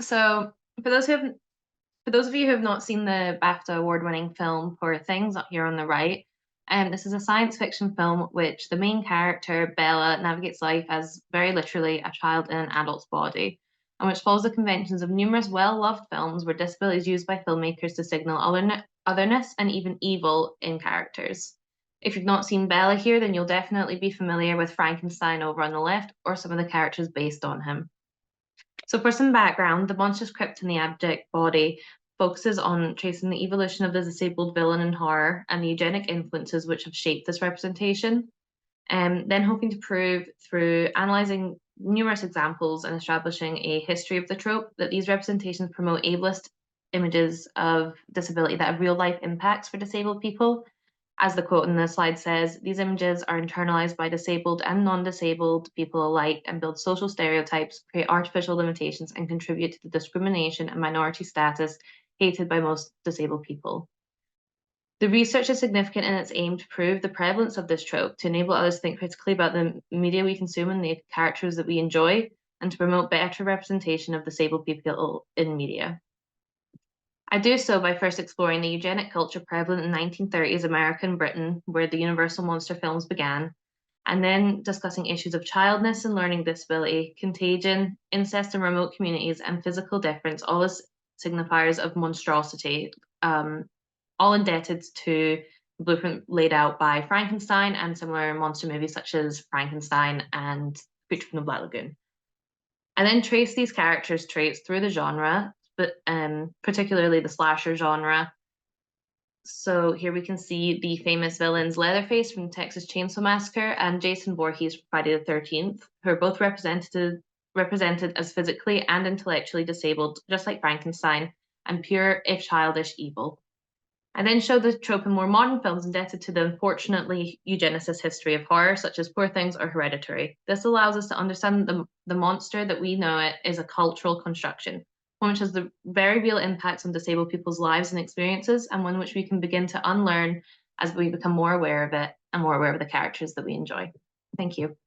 So for those who have for those of you who have not seen the BAFTA award-winning film Poor Things up here on the right, this is a science fiction film which the main character, Bella, navigates life as very literally a child in an adult's body, and which follows the conventions of numerous well-loved films where disability is used by filmmakers to signal otherness and even evil in characters. If you've not seen Bella here, then you'll definitely be familiar with Frankenstein over on the left, or some of the characters based on him. So for some background, the monstrous crip in the abject body focuses on tracing the evolution of the disabled villain in horror and the eugenic influences which have shaped this representation, and then hoping to prove through analysing numerous examples and establishing a history of the trope that these representations promote ableist images of disability that have real life impacts for disabled people. As the quote in the slide says, these images are internalized by disabled and non-disabled people alike and build social stereotypes, create artificial limitations, and contribute to the discrimination and minority status hated by most disabled people. The research is significant in its aim to prove the prevalence of this trope, to enable others to think critically about the media we consume and the characters that we enjoy, and to promote better representation of disabled people in media. I do so by first exploring the eugenic culture prevalent in 1930s America and Britain, where the Universal monster films began, and then discussing issues of childness and learning disability, contagion, incest in remote communities, and physical difference, all as signifiers of monstrosity, all indebted to the blueprint laid out by Frankenstein and similar monster movies such as Frankenstein and Creature from the Black Lagoon. I then trace these characters' traits through the genre, but particularly the slasher genre. So here we can see the famous villains Leatherface from Texas Chainsaw Massacre and Jason Voorhees from Friday the 13th, who are both represented as physically and intellectually disabled, just like Frankenstein, and pure, if childish, evil. I then show the trope in more modern films indebted to the unfortunately eugenicist history of horror, such as Poor Things or Hereditary. This allows us to understand the monster that we know it is a cultural construction, one which has the very real impacts on disabled people's lives and experiences, and one which we can begin to unlearn as we become more aware of it and more aware of the characters that we enjoy. Thank you.